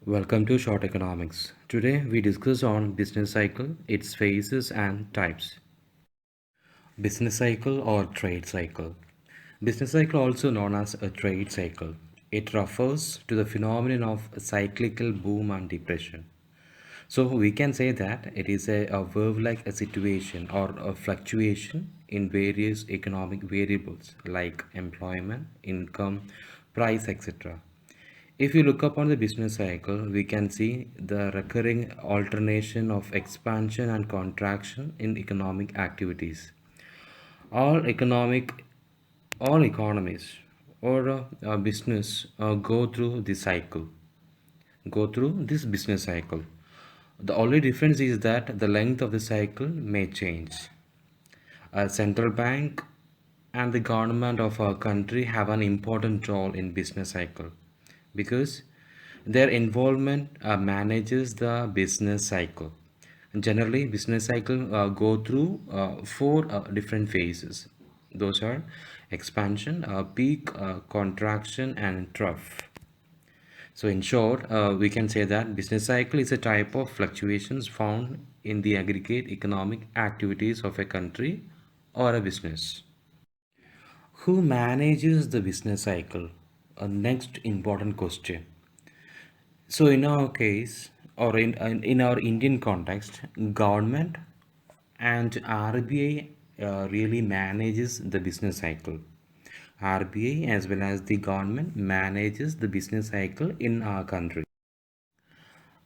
Welcome to Short Economics. Today we discuss on business cycle, its phases and types. Business cycle or trade cycle. Business cycle, also known as a trade cycle. It refers to the phenomenon of a cyclical boom and depression. So we can say that it is a verb like a situation or a fluctuation in various economic variables like employment, income, price, etc. If you look upon the business cycle, we can see the recurring alternation of expansion and contraction in economic activities. All economic, all economies or business go through this business cycle. The only difference is that the length of the cycle may change. A central bank and the government of our country have an important role in business cycle because their involvement manages the business cycle. Generally, business cycle go through four different phases. Those are expansion, peak, contraction, and trough. So in short, we can say that business cycle is a type of fluctuations found in the aggregate economic activities of a country or a business. Who manages the business cycle? A next important question. So in our case, or in our Indian context, government and RBI really manages the business cycle. RBI as well as the government manages the business cycle in our country.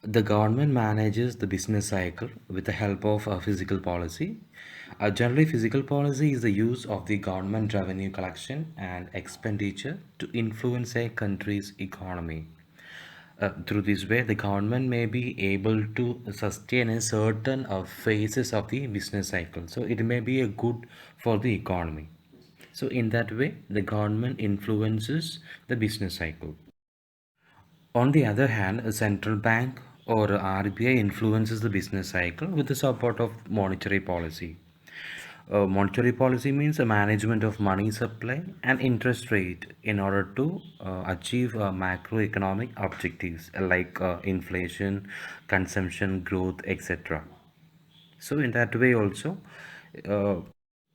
The government manages the business cycle with the help of a physical policy. Generally, physical policy is the use of the government revenue collection and expenditure to influence a country's economy. Through this way, the government may be able to sustain a certain phases of the business cycle. So it may be a good for the economy. So in that way, the government influences the business cycle. On the other hand, a central bank or RBI influences the business cycle with the support of monetary policy. Monetary policy means a management of money supply and interest rate in order to achieve macroeconomic objectives like inflation, consumption, growth, etc. So in that way also, uh,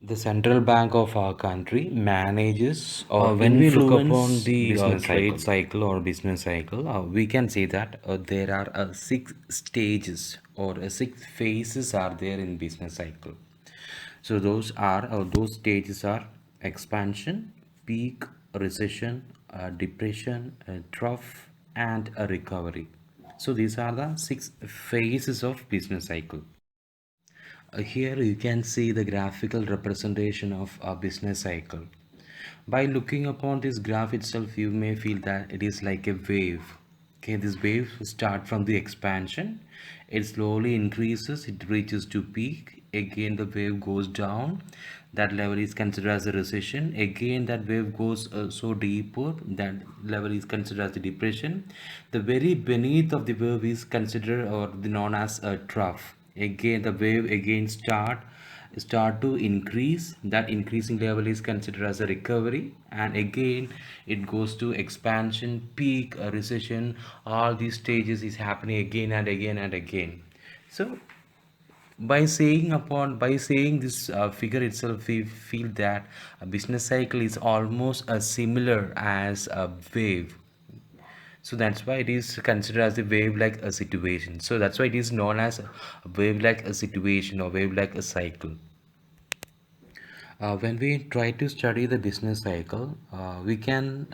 the central bank of our country manages or when we look upon the trade cycle or business cycle, we can say that there are six stages or six phases are there in business cycle. So those stages are expansion, peak, recession, depression, trough, and a recovery. So these are the six phases of business cycle. Here you can see the graphical representation of a business cycle. By looking upon this graph itself, you may feel that it is like a wave. Okay, this wave starts from the expansion. It slowly increases, it reaches to peak. Again, the wave goes down. That level is considered as a recession. Again, that wave goes so deeper. That level is considered as the depression. The very beneath of the wave is considered or known as a trough. Again, the wave again start to increase. That increasing level is considered as a recovery, and again it goes to expansion, peak, a recession. All these stages is happening again and again and again. So by saying this figure itself, we feel that a business cycle is almost as similar as a wave. So that's why it is considered as a wave like a situation. So that's why it is known as a wave like a situation or wave like a cycle. When we try to study the business cycle, we can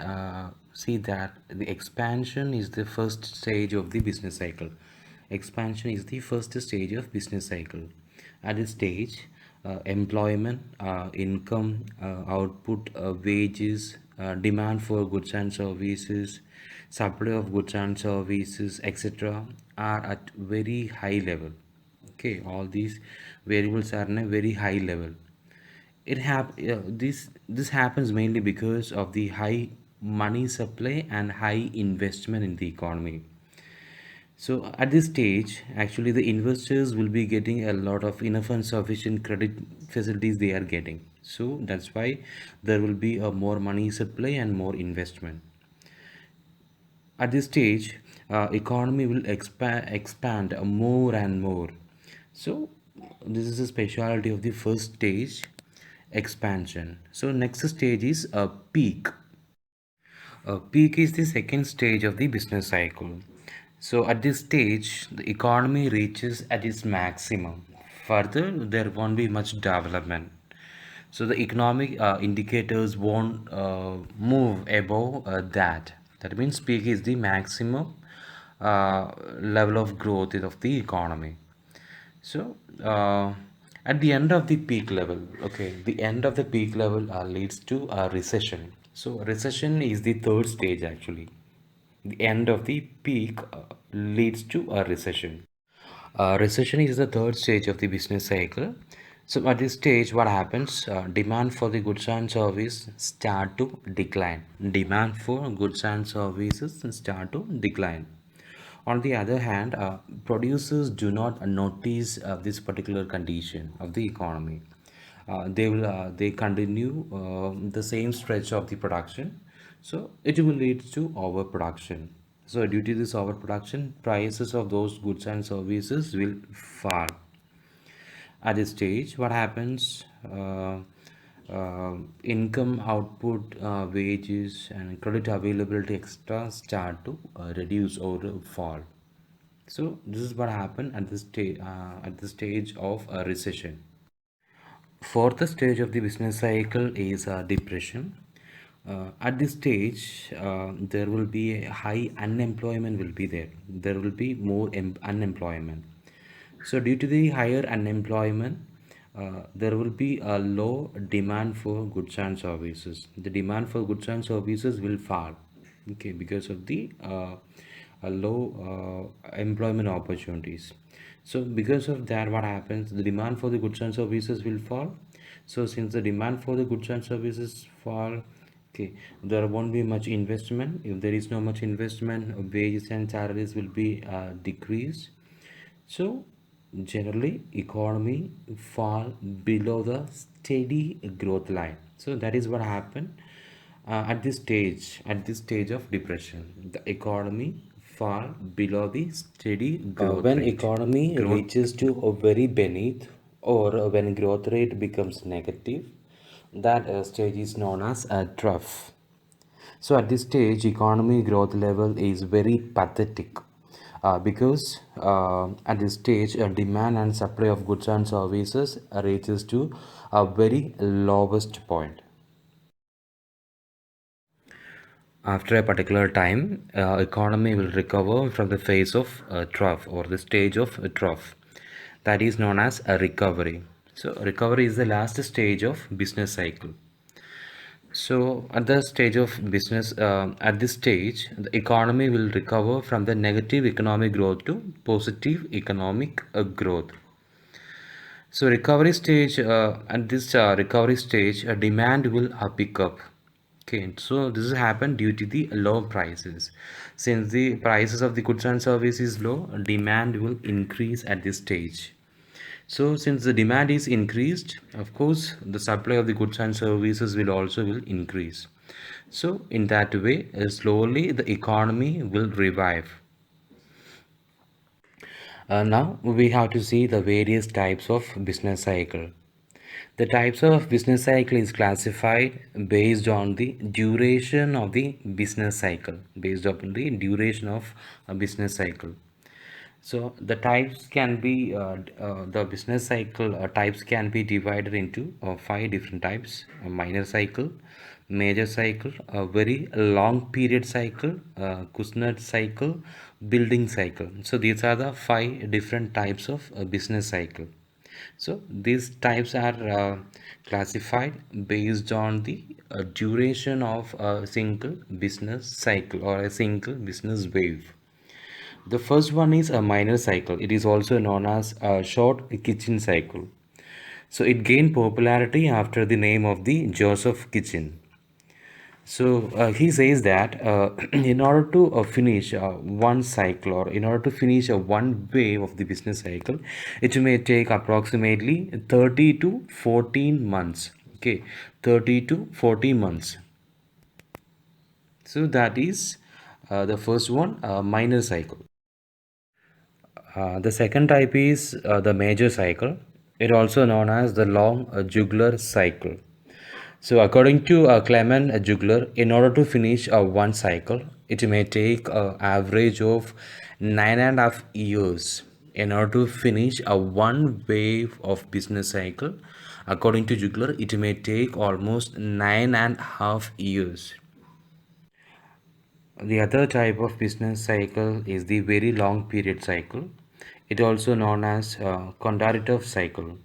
see that the expansion is the first stage of the business cycle. Expansion is the first stage of business cycle. At this stage, employment, income, output, wages, demand for goods and services, supply of goods and services, etc., are at very high level. Okay, all these variables are in a very high level. This happens mainly because of the high money supply and high investment in the economy. So at this stage, actually the investors will be getting a lot of enough and sufficient credit facilities they are getting. So that's why there will be a more money supply and more investment. At this stage, economy will expand more and more. So this is the specialty of the first stage, expansion. So next stage is a peak. Peak is the second stage of the business cycle. So at this stage, the economy reaches at its maximum. Further, there won't be much development. So the economic indicators won't move above that. That means peak is the maximum level of growth of the economy. So at the end of the peak level, okay, the end of the peak level leads to a recession. So recession is the third stage actually. The end of the peak leads to a recession. Recession is the third stage of the business cycle. So at this stage, what happens? Demand for the goods and service start to decline. Demand for goods and services start to decline. On the other hand, producers do not notice this particular condition of the economy. They continue the same stretch of the production, so it will lead to overproduction. So due to this overproduction, prices of those goods and services will fall. At this stage, what happens? Income, output, wages, and credit availability extra start to reduce or fall. So this is what happened at the stage of a recession. Fourth stage of the business cycle is depression. At this stage, there will be a high unemployment will be there. There will be more unemployment. So due to the higher unemployment, there will be a low demand for goods and services. The demand for goods and services will fall, okay, because of the low employment opportunities. So because of that, what happens? The demand for the goods and services will fall. So since the demand for the goods and services fall, okay, there won't be much investment. If there is no much investment, wages and salaries will be decreased. So generally economy fall below the steady growth line. So that is what happened at this stage of depression. The economy fall below the steady growth When rate. economy Growth. reaches to a very beneath, or when growth rate becomes negative, that stage is known as a trough. So at this stage, economy growth level is very pathetic because at this stage, demand and supply of goods and services reaches to a very lowest point. After a particular time, economy will recover from the phase of trough or the stage of trough. That is known as a recovery. So recovery is the last stage of business cycle. So at the stage of business, at this stage, the economy will recover from the negative economic growth to positive economic growth. So recovery stage, at this recovery stage, demand will pick up. Okay, so this has happened due to the low prices. Since the prices of the goods and services is low, demand will increase at this stage. So since the demand is increased, of course, the supply of the goods and services will increase. So in that way, slowly the economy will revive. Now we have to see the various types of business cycle. The types of business cycle is classified based on the duration of the business cycle, based upon the duration of a business cycle. So the types can be the business cycle types can be divided into five different types: a minor cycle, major cycle, a very long period cycle, Kuznets cycle, building cycle. So these are the five different types of business cycle. So these types are classified based on the duration of a single business cycle or a single business wave. The first one is a minor cycle. It is also known as a short kitchen cycle. So it gained popularity after the name of the Joseph Kitchen. So he says that in order to finish one cycle, or in order to finish one wave of the business cycle, it may take approximately 30 to 14 months. Okay, 30 to 40 months. So that is The first one, minor cycle. The second type is the major cycle. It also known as the long jugular cycle. So, according to Clement Juglar, in order to finish one cycle, it may take an average of 9.5 years. In order to finish a one wave of business cycle, according to Juglar, it may take almost 9.5 years. The other type of business cycle is the very long period cycle. It also known as Kondratiev cycle.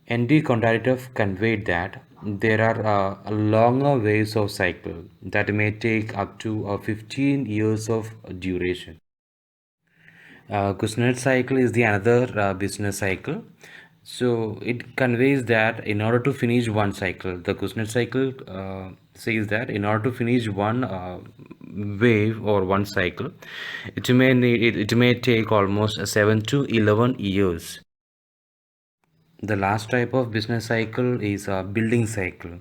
ND Kondratiev conveyed that there are longer waves of cycle that may take up to 15 years of duration. Kuznets cycle is the another business cycle. So it conveys that in order to finish one cycle, the Kuznets cycle says that in order to finish one wave or one cycle, it may take almost 7 to 11 years. The last type of business cycle is a building cycle.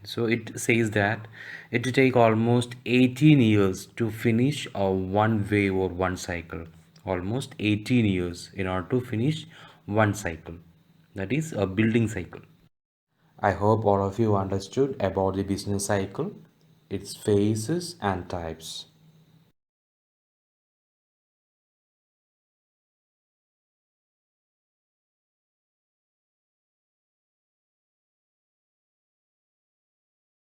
So it says that it will take almost 18 years to finish a one wave or one cycle. Almost 18 years in order to finish one cycle. That is a building cycle. I hope all of you understood about the business cycle, its phases and types.